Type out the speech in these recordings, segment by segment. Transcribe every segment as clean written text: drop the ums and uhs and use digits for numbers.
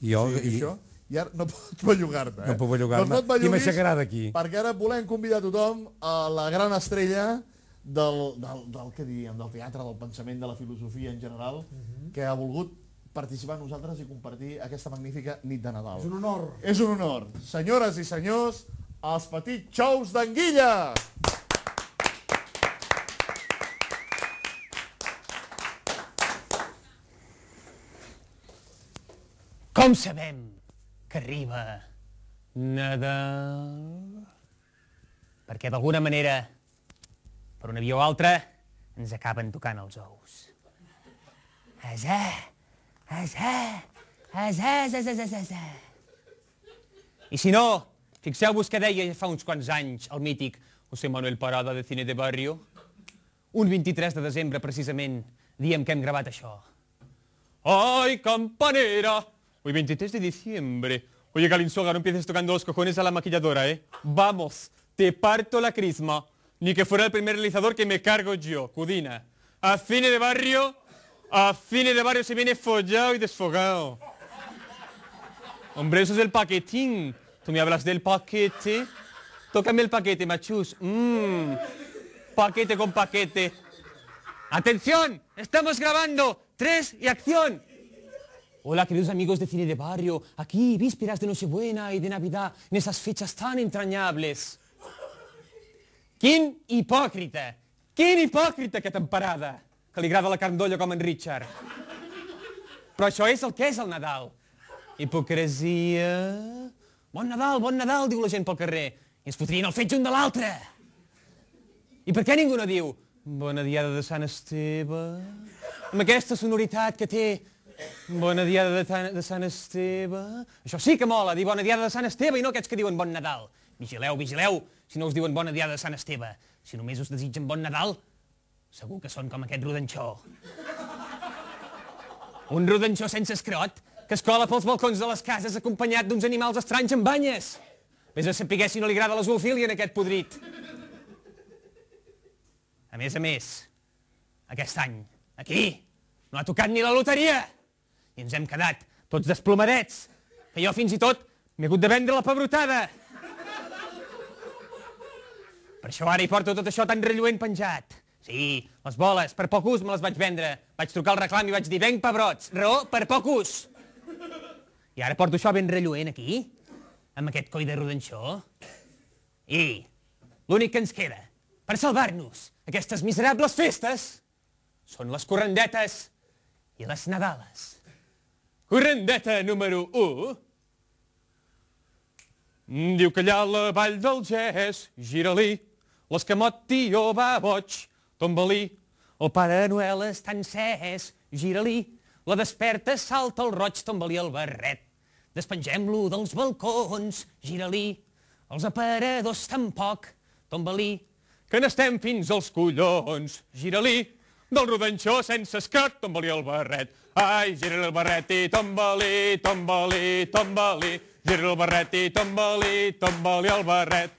I ara no pots bellugar-te. No puc bellugar-me. I m'aixecarà d'aquí. Perquè ara volem convidar tothom a la gran estrella del teatre, del pensament, de la filosofia en general, que ha volgut participar amb nosaltres i compartir aquesta magnífica nit de Nadal. És un honor. És un honor. Senyores i senyors, els petits xous d'Anguilla! Com sabem que arriba Nadal? Perquè d'alguna manera, per una via o altra, ens acaben tocant els ous. I si no, fixeu-vos que deia fa uns quants anys el mític José Manuel Parada de Cine de Barrio. Un 23 de desembre, precisament, diem que hem gravat això. ¡Ay, campanera! Hoy 23 de diciembre. Oye, Galinsoga, no empieces tocando los cojones a la maquilladora, ¿eh? Vamos, te parto la crisma. Ni que fuera el primer realizador que me cargo yo, Cudina. A cine de barrio se viene follado y desfogado. Hombre, eso es el paquetín. ¿Tú me hablas del paquete? Tócame el paquete, machus. Paquete con paquete. ¡Atención! ¡Estamos grabando! 3 y acción. Hola, queridos amigos de Cine de Barrio, aquí, vísperas de Nochebuena y de Navidad, en esas fechas tan entrañables. Quin hipòcrita aquest emparada, que li agrada la carn d'olla com en Richard. Però això és el que és el Nadal. Hipocresia... Bon Nadal, diu la gent pel carrer. I ens fotrien el fetge un de l'altre. I per què ningú no diu Bona diada de Sant Esteve? Amb aquesta sonoritat que té Bona diada de Sant Esteve... Això sí que mola, dir Bona diada de Sant Esteve i no aquests que diuen Bon Nadal. Vigileu, si no us diuen Bona diada de Sant Esteve. Si només us desitgen Bon Nadal, segur que són com aquest rodanxó. Un rodanxó sense escrot que es cola pels balcons de les cases acompanyat d'uns animals estranys amb banyes. Vés a saber si no li agrada la zoofília en aquest podrit. A més, aquest any, aquí, no ha tocat ni la loteria. I ens hem quedat tots desplomadets, que jo fins i tot m'he hagut de vendre la pebrotada. Per això ara hi porto tot això tan relluent penjat. Sí, les boles, per poc ús me les vaig vendre. Vaig trucar al reclam i vaig dir, venc pebrots, raó, per poc ús. I ara porto això ben relluent aquí, amb aquest coi de rodanxó. I l'únic que ens queda per salvar-nos aquestes miserables festes són les correndetes i les nadales. Correndeta número 1. Diu que allà a la vall del Gès, gira-li, l'escamot tio va boig, tomba-li, el Pare Noel està encès, gira-li, la desperta, salta el roig, tomba-li el barret, despengem-lo dels balcons, gira-li, els aparadors tampoc, tomba-li, que n'estem fins als collons, gira-li, del rodanxó sense escrot, tomba-li el barret, ai, gira-li el barret i tomba-li, tomba-li, tomba-li, gira-li el barret i tomba-li, tomba-li el barret.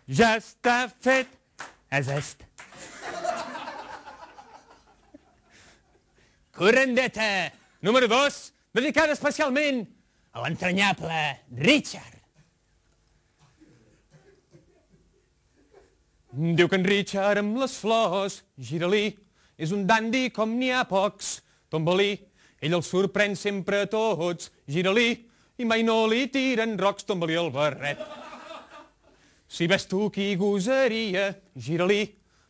Ja està fet. És est. Correndeta número 2, dedicada especialment a l'entranyable Richard. Diu que en Richard amb les flors, gira-li, és un dandi com n'hi ha pocs, tomba-li, ell el sorprèn sempre a tots, gira-li, i mai no li tiren rocs, tomba-li el barret. Si ves tu qui gosaria, gira-li,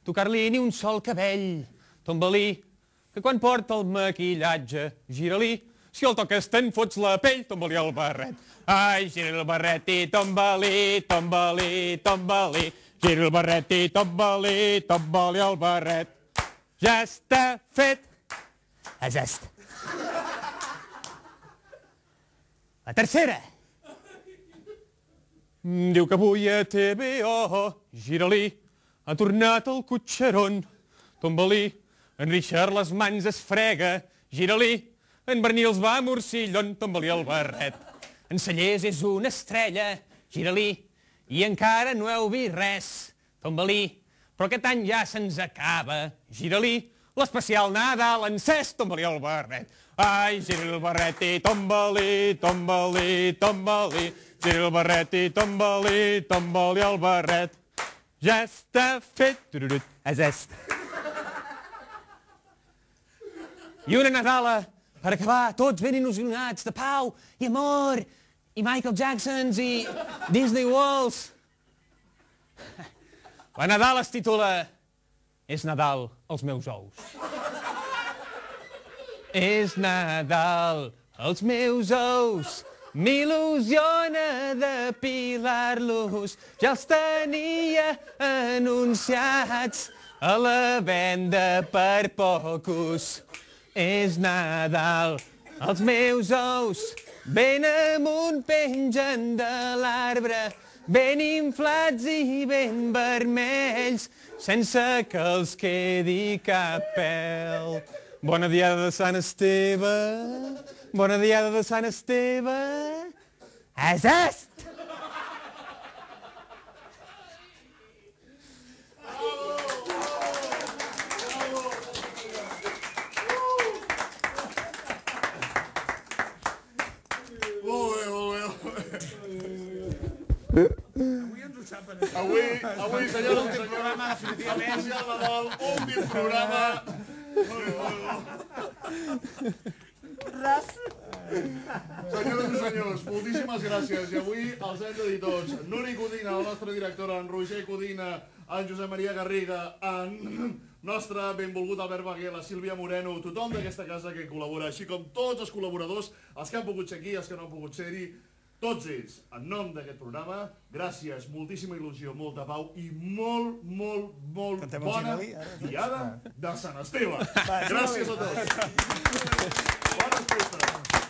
tocar-li ni un sol cabell, tomba-li, que quan porta el maquillatge, gira-li, si el toques te'n fots la pell, tomba-li el barret. Ai, gira-li el barret i tomba-li, tomba-li, tomba-li, gira-li el barret i tomba-li, tomba-li el barret. Ja està fet. És est. La tercera. Diu que avui a TVO, gira-li, ha tornat el cotxeron, tomba-li, en Richard les mans es frega, gira-li, en Bernils va a Morcillon, tomba-li el barret. En Cellers és una estrella, gira-li, i encara no heu vist res, tomba-li, però aquest any ja se'ns acaba, gira-li, l'especial Nadal, encès, tomba-li el barret. Ai, gira el barret i tomba-li, tomba-li, tomba-li. Gira el barret i tomba-li, tomba-li el barret. Ja està fet. Tururut, és est. I una Nadala, per acabar, tots ben il·lusionats, de pau i amor, i Michael Jacksons i Disney Worlds. La Nadal es titula És Nadal els meus ous. És Nadal els meus ous, m'il·lusiona depilar-los, ja els tenia anunciats a la venda per pocos. És Nadal, els meus ous ben amunt pengen de l'arbre, ben inflats i ben vermells, sense que els quedi cap pèl. Bona diada de Sant Esteve, bona diada de Sant Esteve. És est! Avui, senyors, definitivament, últim programa. Senyores i senyors, moltíssimes gràcies. I avui els hem de dir tots. Nuri Codina, la nostra directora, en Roger Codina, en Josep Maria Garriga, en nostre benvolgut Albert Baguer, la Sílvia Moreno, tothom d'aquesta casa que col·labora, així com tots els col·laboradors, els que han pogut ser aquí, els que no han pogut ser-hi, tots ells, en nom d'aquest programa, gràcies, moltíssima il·lusió, molta pau i molt bona diada de Sant Esteve. Gràcies a tots. Bones festes.